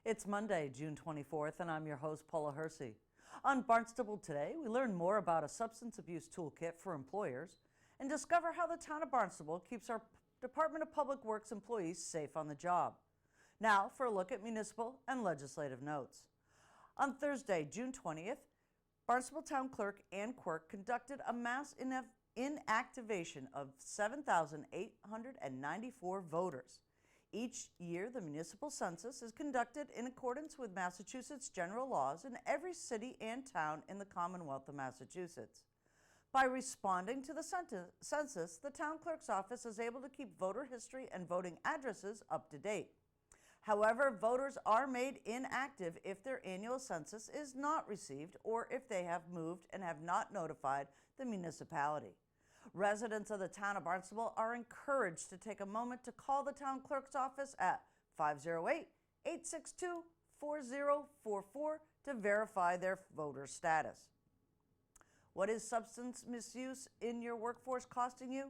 It's Monday, June 24th, and I'm your host, Paula Hersey. On Barnstable Today, we learn more about a substance abuse toolkit for employers and discover how the town of Barnstable keeps our Department of Public Works employees safe on the job. Now for a look at municipal and legislative notes. On Thursday, June 20th, Barnstable Town Clerk Ann Quirk conducted a mass inactivation of 7,894 voters. Each year, the municipal census is conducted in accordance with Massachusetts general laws in every city and town in the Commonwealth of Massachusetts. By responding to the census, the town clerk's office is able to keep voter history and voting addresses up to date. However, voters are made inactive if their annual census is not received or if they have moved and have not notified the municipality. Residents of the town of Barnstable are encouraged to take a moment to call the town clerk's office at 508-862-4044 to verify their voter status. What is substance misuse in your workforce costing you?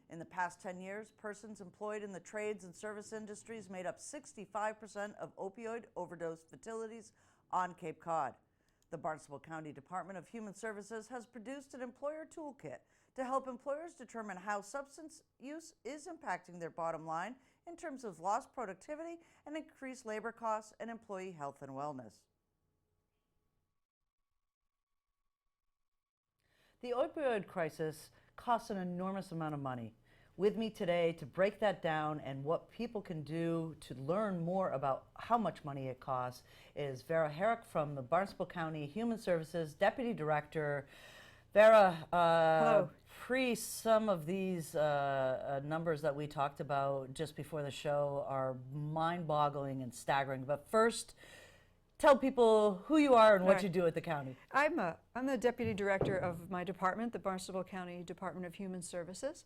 In the past 10 years, persons employed in the trades and service industries made up 65% of opioid overdose fatalities on Cape Cod. The Barnstable County Department of Human Services has produced an employer toolkit to help employers determine how substance use is impacting their bottom line in terms of lost productivity and increased labor costs and employee health and wellness. The opioid crisis costs an enormous amount of money. With me today to break that down and what people can do to learn more about how much money it costs is Vera Herrick from the Barnstable County Human Services Deputy Director. Vera, hello. Pre some of these numbers that we talked about just before the show are mind-boggling and staggering. But first, tell people who you are and what you do at the county. I'm the Deputy Director of my department, the Barnstable County Department of Human Services.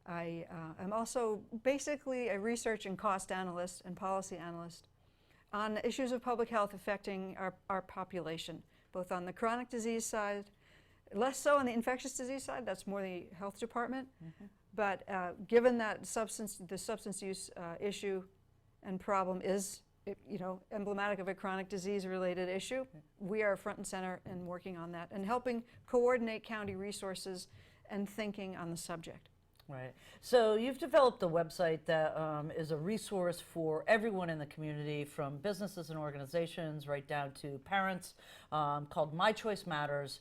I am also basically a research and cost analyst and policy analyst on issues of public health affecting our population, both on the chronic disease side, less so on the infectious disease side. That's more the health department. But given that the substance use issue and problem is emblematic of a chronic disease-related issue, we are front and center in working on that and helping coordinate county resources and thinking on the subject. Right. So you've developed a website that is a resource for everyone in the community, from businesses and organizations right down to parents, called My Choice Matters.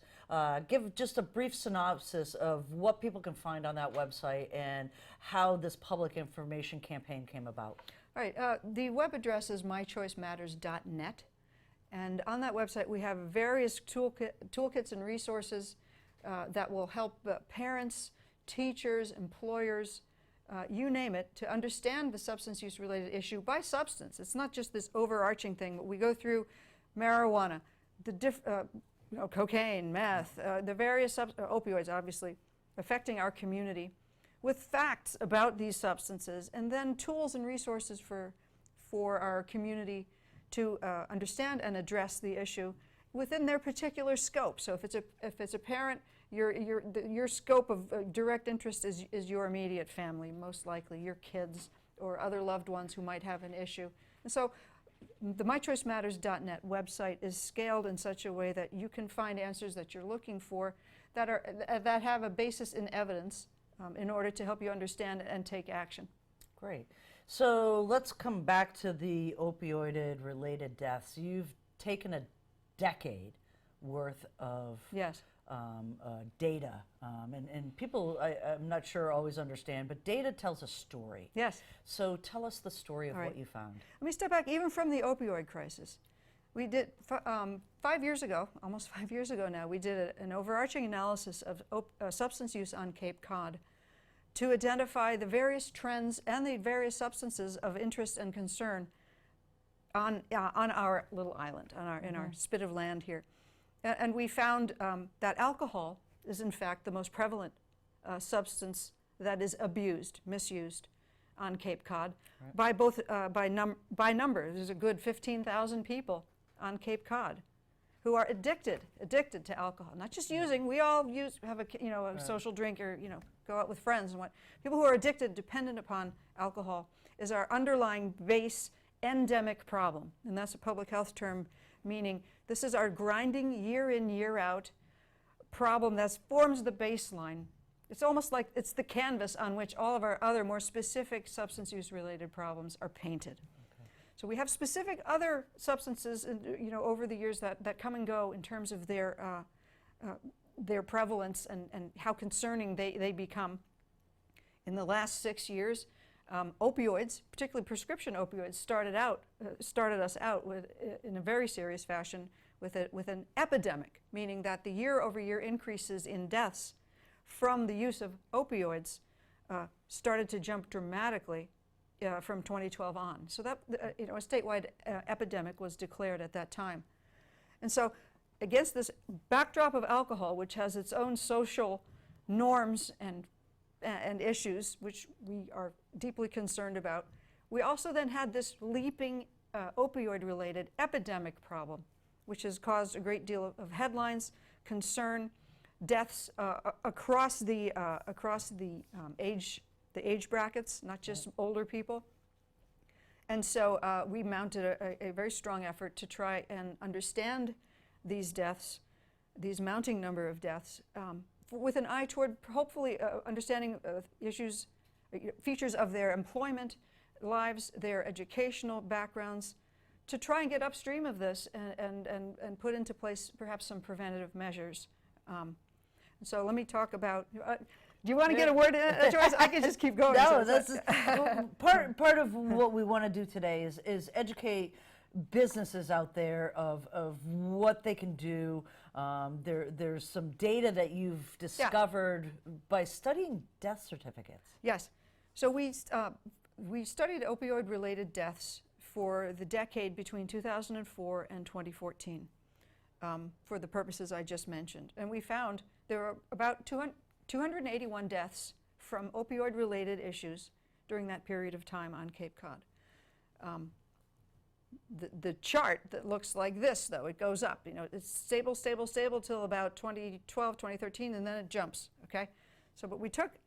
Give just a brief synopsis of what people can find on that website and how this public information campaign came about. All right. The web address is mychoicematters.net. And on that website, we have various toolkits and resources that will help parents, teachers, employers, you name it, to understand the substance use related issue by substance. It's not just this overarching thing, but we go through marijuana, cocaine, meth, the various opioids obviously affecting our community, with facts about these substances, and then tools and resources for our community to understand and address the issue within their particular scope. So if it's a parent, your scope of direct interest is your immediate family, most likely your kids or other loved ones who might have an issue. And so the mychoicematters.net website is scaled in such a way that you can find answers that you're looking for that have a basis in evidence in order to help you understand and take action. Great. So let's come back to the opioid-related deaths. You've taken a decade worth of data, and people, I'm not sure always understand, but data tells a story. Yes. So tell us the story of what you found. Let me step back even from the opioid crisis. We did, 5 years ago, almost 5 years ago now, we did an overarching analysis of substance use on Cape Cod to identify the various trends and the various substances of interest and concern on our little island, in our spit of land here. And we found that alcohol is in fact the most prevalent substance that is misused on Cape Cod, by number. There's a good 15,000 people on Cape Cod who are addicted to alcohol. Not just using, we all have a social drink or go out with friends and what. People who are addicted, dependent upon alcohol, is our underlying base endemic problem. And that's a public health term meaning this is our grinding year in, year out problem that forms the baseline. It's almost like it's the canvas on which all of our other more specific substance use related problems are painted. Okay. So we have specific other substances, over the years that come and go in terms of their prevalence and how concerning they become. In the last 6 years, opioids, particularly prescription opioids, started us out in a very serious fashion with an epidemic, meaning that the year-over-year increases in deaths from the use of opioids started to jump dramatically from 2012 on. So that a statewide epidemic was declared at that time. And so against this backdrop of alcohol, which has its own social norms and issues, which we are deeply concerned about, we also then had this leaping opioid-related epidemic problem, which has caused a great deal of headlines, concern, deaths across the age brackets, not just older people. And so we mounted a very strong effort to try and understand these deaths, these mounting number of deaths, with an eye toward hopefully understanding features of their employment lives, their educational backgrounds, to try and get upstream of this and put into place perhaps some preventative measures. So let me talk about, do you want to get a word in, Joyce? I can just keep going. No, that's part of what we want to do today is educate businesses out there of what they can do. There's some data that you've discovered by studying death certificates. Yes. So we studied opioid-related deaths for the decade between 2004 and 2014 for the purposes I just mentioned. And we found there were about 281 deaths from opioid-related issues during that period of time on Cape Cod. The chart that looks like this, though, it goes up. It's stable till about 2012, 2013, and then it jumps, okay? So, but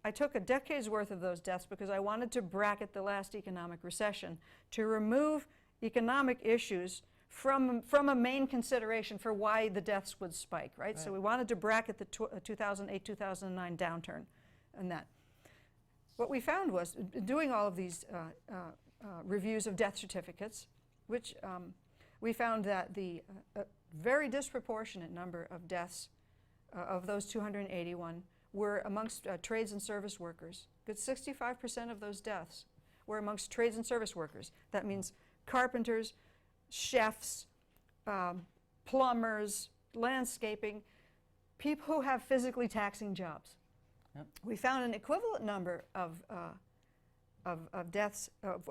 I took a decade's worth of those deaths because I wanted to bracket the last economic recession to remove economic issues from a main consideration for why the deaths would spike, right? So we wanted to bracket the 2008-2009 downturn and that. What we found was, doing all of these reviews of death certificates, which we found that the very disproportionate number of deaths of those 281 were amongst trades and service workers. Good 65% of those deaths were amongst trades and service workers. That means carpenters, chefs, plumbers, landscaping, people who have physically taxing jobs. Yep. We found an equivalent number of deaths of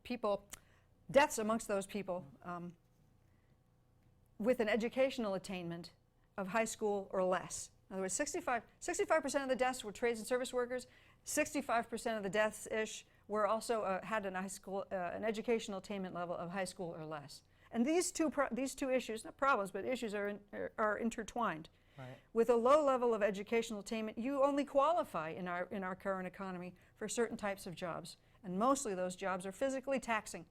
people, deaths amongst those people with an educational attainment of high school or less. In other words, 65% of the deaths were trades and service workers. 65% of the deaths-ish were also had an educational attainment level of high school or less. And these two issues, not problems, but issues are intertwined. Right. With a low level of educational attainment, you only qualify in our current economy for certain types of jobs, and mostly those jobs are physically taxing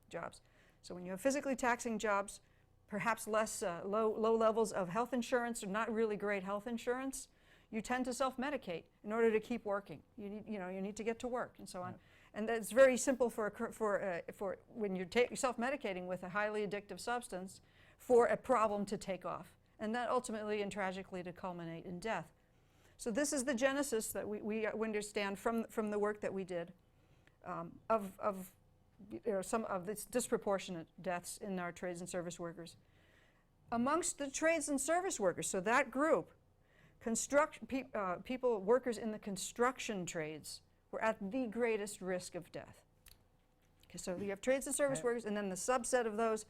jobs. So when you have physically taxing jobs, perhaps less low levels of health insurance or not really great health insurance, you tend to self-medicate in order to keep working. You need to get to work and so on. And that's very simple for when you're self-medicating with a highly addictive substance for a problem to take off, and that ultimately and tragically to culminate in death. So this is the genesis that we understand from the work that we did of some of this disproportionate deaths in our trades and service workers. Amongst the trades and service workers, so that group, workers in the construction trades were at the greatest risk of death. Okay, so you have trades and service workers, and then the subset of those,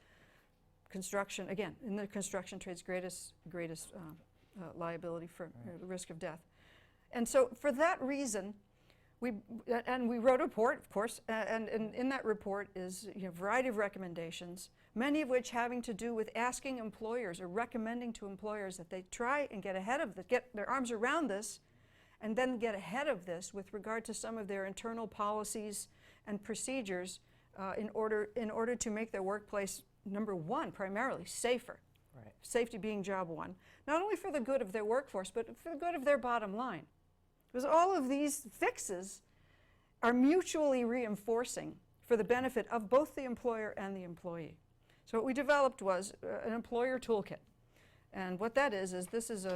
construction, again, in the construction trades, greatest liability for the risk of death. And so for that reason, we wrote a report, of course, and in that report is a variety of recommendations, many of which having to do with asking employers or recommending to employers that they try and get ahead of get their arms around this, and then get ahead of this with regard to some of their internal policies and procedures in order to make their workplace, number one, primarily safer. Right. Safety being job one, not only for the good of their workforce, but for the good of their bottom line. Because all of these fixes are mutually reinforcing for the benefit of both the employer and the employee. So what we developed was an employer toolkit. And what that is this is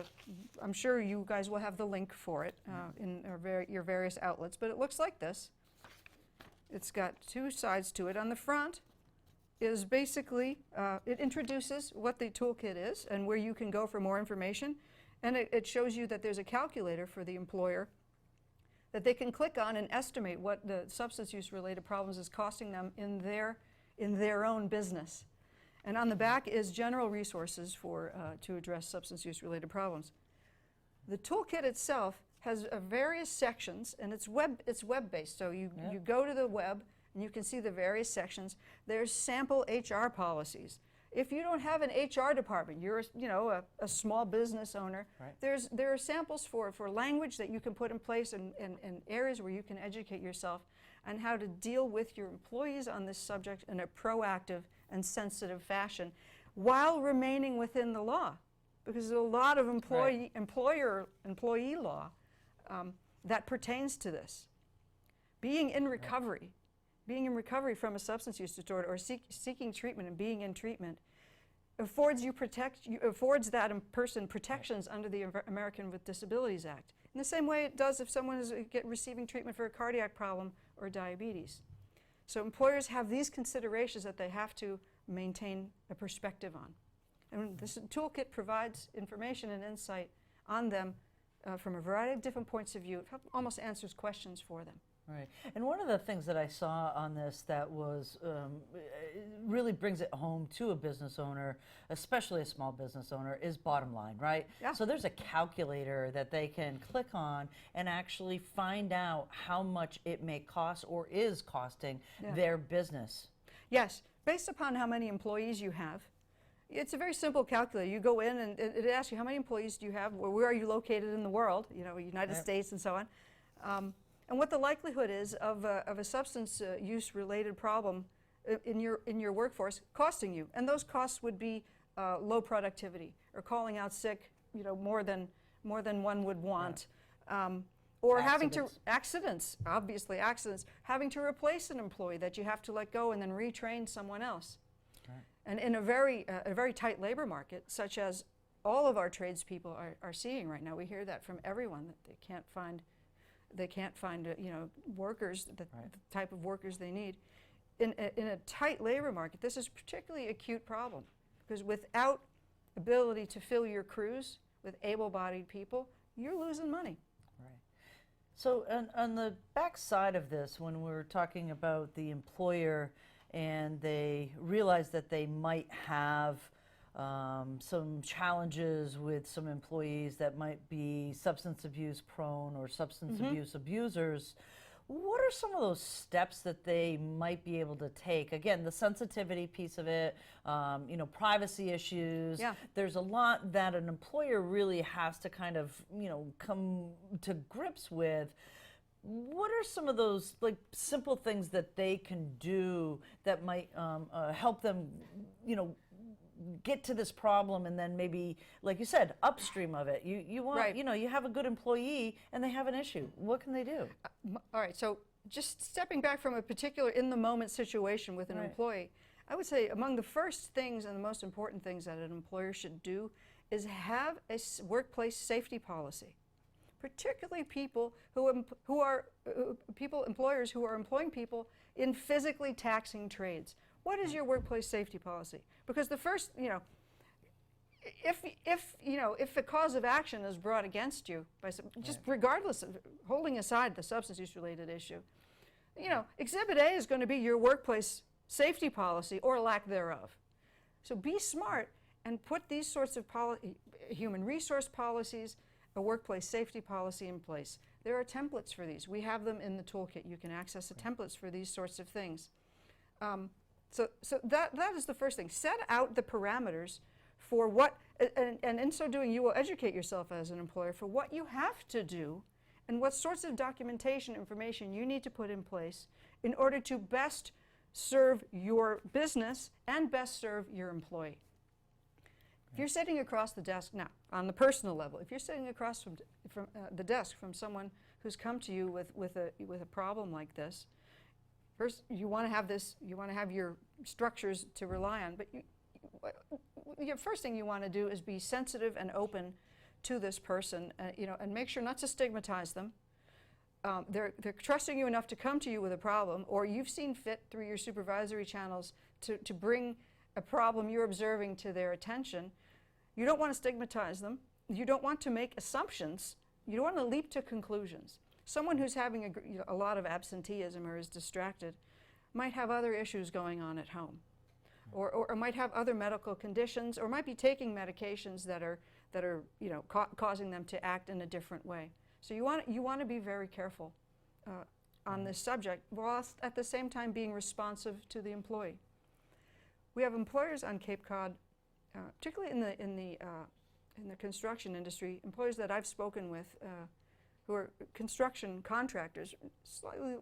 I'm sure you guys will have the link for it in your various outlets, but it looks like this. It's got two sides to it. On the front is basically, it introduces what the toolkit is and where you can go for more information. And it shows you that there's a calculator for the employer that they can click on and estimate what the substance use related problems is costing them in their own business. And on the back is general resources to address substance use related problems. The toolkit itself has various sections, and it's web-based. So you go to the web and you can see the various sections. There's sample HR policies. If you don't have an HR department, you're a small business owner, right. There are samples for language that you can put in place and areas where you can educate yourself on how to deal with your employees on this subject in a proactive and sensitive fashion while remaining within the law. Because there's a lot of employee law that pertains to this. Being in recovery from a substance use disorder or seeking treatment and being in treatment affords that person protections under the American with Disabilities Act. In the same way it does if someone is receiving treatment for a cardiac problem or diabetes. So employers have these considerations that they have to maintain a perspective on. And this toolkit provides information and insight on them from a variety of different points of view. It almost answers questions for them. Right. And one of the things that I saw on this that was really brings it home to a business owner, especially a small business owner, is bottom line, right? Yeah. So there's a calculator that they can click on and actually find out how much it may cost or is costing their business. Yes, based upon how many employees you have. It's a very simple calculator. You go in and it asks you how many employees do you have, where are you located in the world, United States and so on. And what the likelihood is of a substance use related problem in your workforce costing you. And those costs would be low productivity or calling out sick more than one would want. Or accidents, obviously accidents, having to replace an employee that you have to let go and then retrain someone else. Right. And in a very tight labor market, such as all of our tradespeople are seeing right now, we hear that from everyone, that they can't find workers, the type of workers they need. In a tight labor market, this is a particularly acute problem, because without ability to fill your crews with able-bodied people, you're losing money. Right. So on the back side of this, when we're talking about the employer and they realize that they might have some challenges with some employees that might be substance abuse prone or substance abuse abusers, what are some of those steps that they might be able to take? Again, the sensitivity piece of it, privacy issues. Yeah. There's a lot that an employer really has to kind of, come to grips with. What are some of those simple things that they can do that might help them, get to this problem, and then maybe, like you said, upstream of it? You want, you have a good employee and they have an issue. What can they do? All right, so just stepping back from a particular in-the-moment situation with an employee, I would say among the first things and the most important things that an employer should do is have a workplace safety policy. Particularly employers who are employing people in physically taxing trades. What is your workplace safety policy? Because the first, if the cause of action is brought against you by regardless of holding aside the substance use related issue, Exhibit A is going to be your workplace safety policy or lack thereof. So be smart and put these sorts of human resource policies, a workplace safety policy in place. There are templates for these. We have them in the toolkit. You can access the templates for these sorts of things. So that is the first thing. Set out the parameters for what, and in so doing, you will educate yourself as an employer for what you have to do and what sorts of documentation information you need to put in place in order to best serve your business and best serve your employee. If you're sitting across the desk, now, on the personal level, if you're sitting across from the desk from someone who's come to you with a problem like this, first you want to have your structures to rely on, but your first thing you want to do is be sensitive and open to this person, and make sure not to stigmatize them. They're trusting you enough to come to you with a problem, or you've seen fit through your supervisory channels to bring a problem you're observing to their attention. You don't want to stigmatize them. You don't want to make assumptions. You don't want to leap to conclusions. Someone who's having a lot of absenteeism or is distracted might have other issues going on at home, or might have other medical conditions, or might be taking medications that are causing them to act in a different way. So you want to be very careful on this subject, while at the same time being responsive to the employee. We have employers on Cape Cod, particularly in the construction industry, employers that I've spoken with who are construction contractors,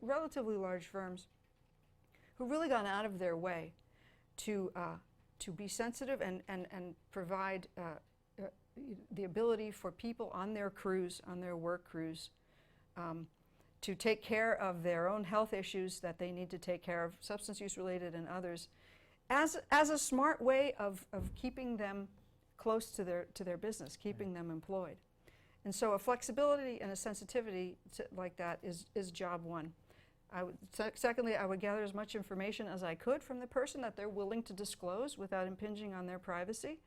relatively large firms, who've really gone out of their way to be sensitive and provide the ability for people on their crews, on their work crews, to take care of their own health issues that they need to take care of, substance use related and others, as a smart way of keeping them close to their business, keeping them employed. And so a flexibility and a sensitivity like that is job one. Secondly, I would gather as much information as I could from the person that they're willing to disclose without impinging on their privacy.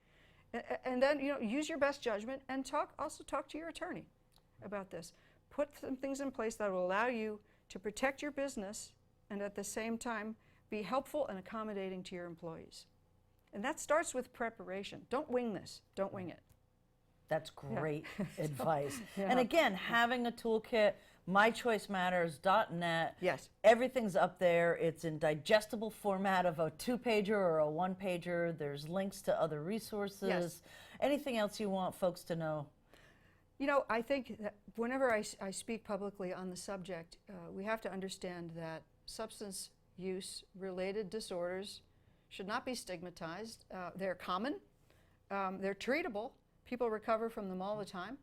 And then, use your best judgment and also talk to your attorney about this. Put some things in place that will allow you to protect your business and at the same time be helpful and accommodating to your employees. And that starts with preparation. Don't wing this. Don't wing it. That's great advice. Yeah. And again, having a toolkit, mychoicematters.net. Yes. Everything's up there. It's in digestible format of a 2-pager or a 1-pager. There's links to other resources. Yes. Anything else you want folks to know? I think that whenever I speak publicly on the subject, we have to understand that substance use related disorders should not be stigmatized. They're common. They're treatable. People recover from them all the time.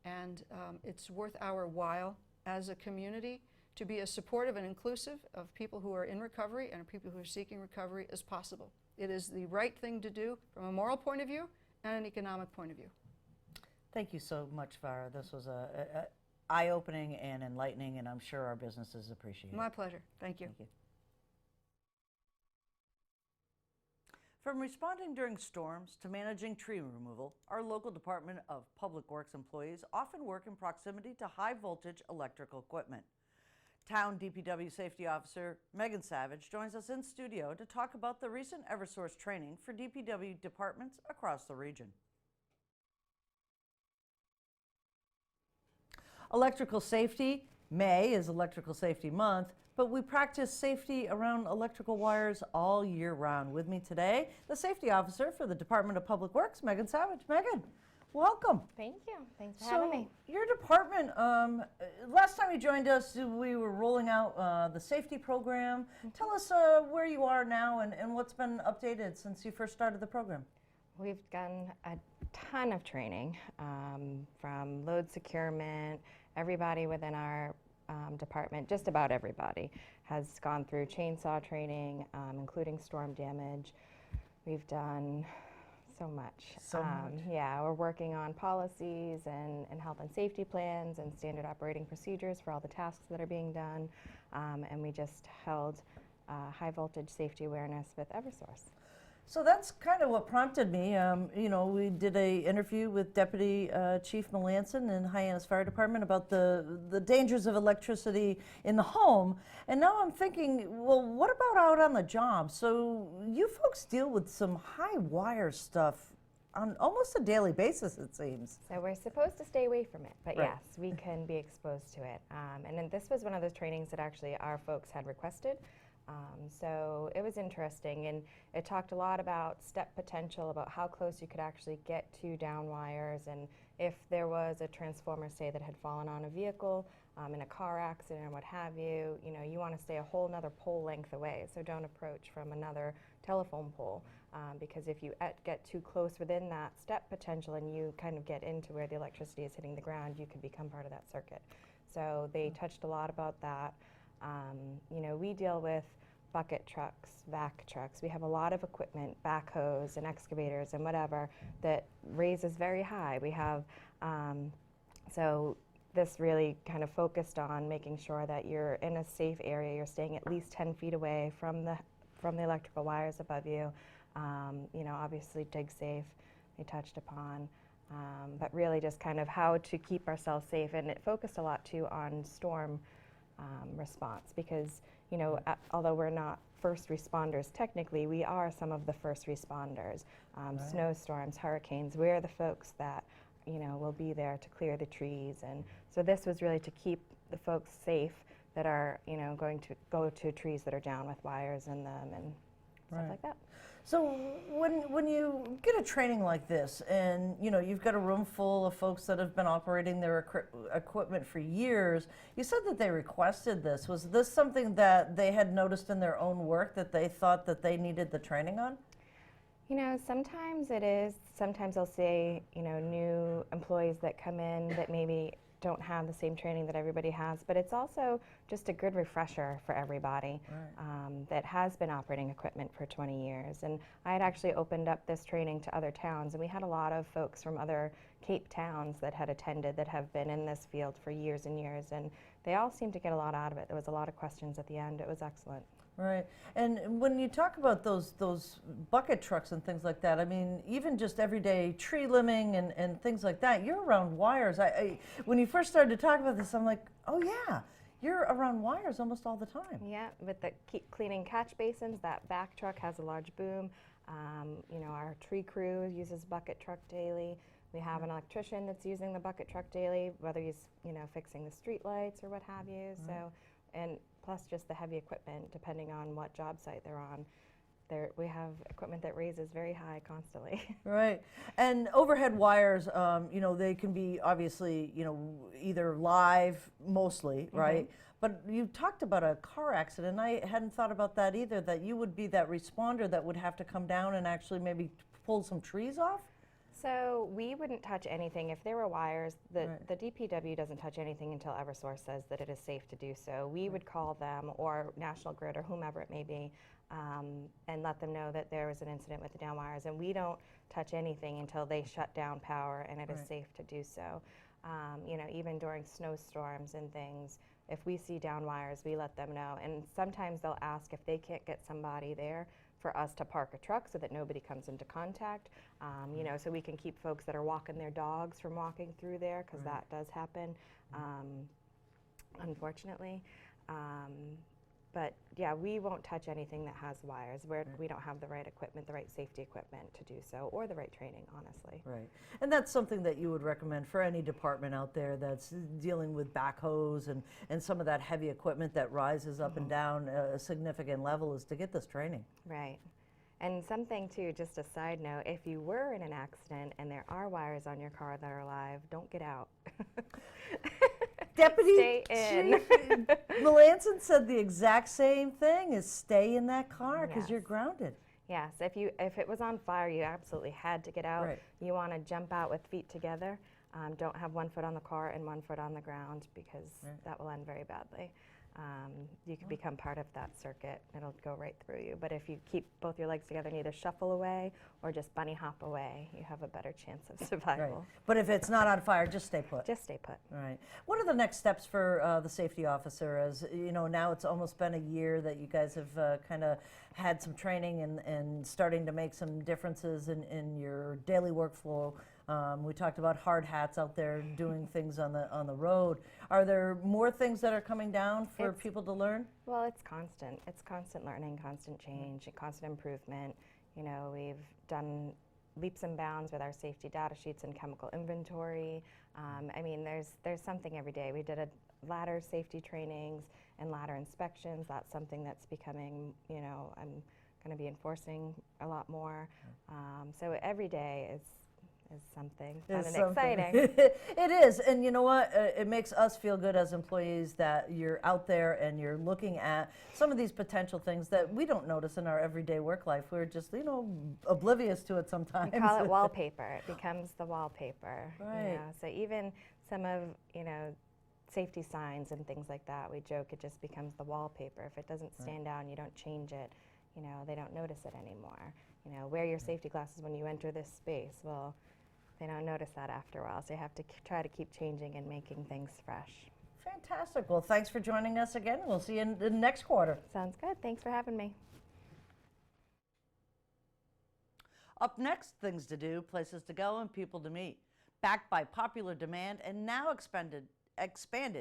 And it's worth our while as a community to be as supportive and inclusive of people who are in recovery and people who are seeking recovery as possible. It is the right thing to do from a moral point of view and an economic point of view. Thank you so much, Vara. This was a eye-opening and enlightening, and I'm sure our businesses appreciate it. My pleasure. Thank you. Thank you. From responding during storms to managing tree removal, our local Department of Public Works employees often work in proximity to high-voltage electrical equipment. Town DPW Safety Officer Megan Savage joins us in studio to talk about the recent Eversource training for DPW departments across the region. Electrical safety. May is Electrical Safety Month, but we practice safety around electrical wires all year round. With me today, the Safety Officer for the Department of Public Works, Megan Savage. Megan, welcome. Thank you. Thanks for having me. Your department, last time you joined us, we were rolling out the safety program. Tell us where you are now and what's been updated since you first started the program. We've done a ton of training, from load securement. Everybody within our department, just about everybody, has gone through chainsaw training, including storm damage. We've done so much. Yeah, we're working on policies and health and safety plans and standard operating procedures for all the tasks that are being done. And we just held high voltage safety awareness with Eversource. So that's kind of what prompted me. We did a interview with Deputy Chief Melanson in Hyannis Fire Department about the dangers of electricity in the home. And now I'm thinking, well, what about out on the job? So you folks deal with some high wire stuff on almost a daily basis, it seems. So we're supposed to stay away from it, but Right. yes, we can be exposed to it. And then this was one of those trainings that actually our folks had requested. So it was interesting, and it talked a lot about step potential, about how close you could actually get to down wires, and if there was a transformer, say, that had fallen on a vehicle, in a car accident or what have you, you want to stay a whole nother pole length away. So don't approach from another telephone pole, because if you get too close within that step potential and you kind of get into where the electricity is hitting the ground, you could become part of that circuit. So they touched a lot about that. We deal with bucket trucks, vac trucks. We have a lot of equipment, backhoes and excavators and whatever, that raises very high. We have, so this really kind of focused on making sure that you're in a safe area. You're staying at least 10 feet away from the electrical wires above you. Obviously dig safe, they touched upon. But really just kind of how to keep ourselves safe. And it focused a lot too on storm response, because although we're not first responders technically, we are some of the first responders. Snowstorms, hurricanes, we're the folks that will be there to clear the trees. And so this was really to keep the folks safe that are going to go to trees that are down with wires in them and stuff like that. So when you get a training like this, and you've got a room full of folks that have been operating their equipment for years, you said that they requested this. Was this something that they had noticed in their own work that they thought that they needed the training on? Sometimes it is. Sometimes they'll say, new employees that come in that maybe don't have the same training that everybody has, but it's also just a good refresher for everybody that has been operating equipment for 20 years. And I had actually opened up this training to other towns, and we had a lot of folks from other Cape towns that had attended that have been in this field for years and years, and they all seemed to get a lot out of it. There was a lot of questions at the end. It was excellent. Right. And when you talk about those bucket trucks and things like that, I mean, even just everyday tree limbing and things like that, you're around wires. When you first started to talk about this, I'm like, oh yeah, you're around wires almost all the time. Yeah, with the cleaning catch basins, that back truck has a large boom. Our tree crew uses bucket truck daily. We have an electrician that's using the bucket truck daily, whether he's fixing the street lights or what have you. So, and plus just the heavy equipment, depending on what job site they're on. We have equipment that raises very high constantly. Right. And overhead wires, they can be obviously, either live mostly, right? But you talked about a car accident. I hadn't thought about that either, that you would be that responder that would have to come down and actually maybe pull some trees off? So we wouldn't touch anything. If there were wires, the DPW doesn't touch anything until Eversource says that it is safe to do so. We would call them, or National Grid, or whomever it may be, and let them know that there was an incident with the down wires. And we don't touch anything until they shut down power and it is safe to do so. Even during snowstorms and things, if we see down wires, we let them know. And sometimes they'll ask if they can't get somebody there for us to park a truck so that nobody comes into contact, so we can keep folks that are walking their dogs from walking through there, because that does happen, unfortunately. But yeah, we won't touch anything that has wires. We don't have the right equipment, the right safety equipment to do so, or the right training, honestly. Right. And that's something that you would recommend for any department out there that's dealing with backhoes and some of that heavy equipment that rises up and down a significant level, is to get this training. Right. And something too, just a side note, if you were in an accident and there are wires on your car that are alive, don't get out. Deputy Stay in. Chief Melanson said the exact same thing, is stay in that car because you're grounded. Yes, if it was on fire, you absolutely had to get out. Right. You want to jump out with feet together. Don't have one foot on the car and one foot on the ground, because that will end very badly. You could become part of that circuit. It'll go right through you. But if you keep both your legs together and either shuffle away or just bunny hop away, you have a better chance of survival. Right. But if it's not on fire, just stay put. Just stay put. Right. What are the next steps for the safety officer? As now it's almost been a year that you guys have kind of had some training and starting to make some differences in your daily workflow. We talked about hard hats out there doing things on the road. Are there more things that are coming down for people to learn? Well, it's constant. It's constant learning, constant change, and constant improvement. We've done leaps and bounds with our safety data sheets and chemical inventory. There's something every day. We did a ladder safety trainings and ladder inspections. That's something that's becoming, I'm going to be enforcing a lot more. So every day is something Is fun and something. exciting. It is, and you know what? It makes us feel good as employees that you're out there and you're looking at some of these potential things that we don't notice in our everyday work life. We're just, oblivious to it sometimes. We call it wallpaper. It becomes the wallpaper. Right. So even some of, safety signs and things like that, we joke it just becomes the wallpaper. If it doesn't stand out and you don't change it, they don't notice it anymore. Wear your safety glasses when you enter this space. Well, they don't notice that after a while, so you have to try to keep changing and making things fresh. Fantastic. Well, thanks for joining us again. We'll see you in the next quarter. Sounds good. Thanks for having me. Up next, things to do, places to go, and people to meet. Backed by popular demand and now expanded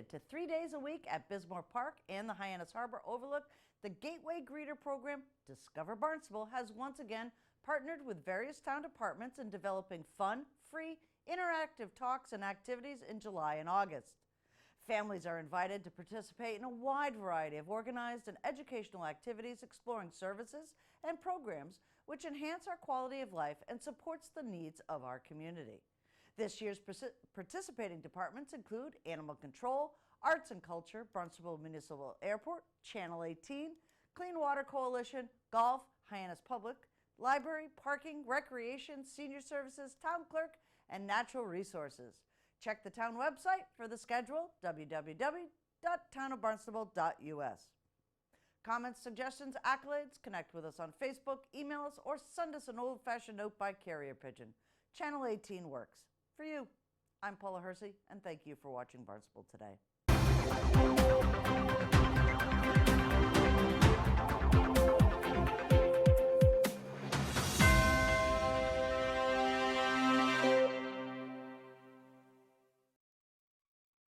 to 3 days a week at Bismarck Park and the Hyannis Harbor Overlook, the Gateway Greeter program, Discover Barnstable, has once again partnered with various town departments in developing fun, free, interactive talks and activities in July and August. Families are invited to participate in a wide variety of organized and educational activities exploring services and programs which enhance our quality of life and supports the needs of our community. This year's participating departments include Animal Control, Arts and Culture, Barnstable Municipal Airport, Channel 18, Clean Water Coalition, Golf, Hyannis Public, Library, Parking, Recreation, Senior Services, Town Clerk, and Natural Resources. Check the town website for the schedule, www.townofbarnstable.us. Comments, suggestions, accolades, connect with us on Facebook, email us, or send us an old-fashioned note by carrier pigeon. Channel 18 works. For you, I'm Paula Hersey, and thank you for watching Barnstable Today.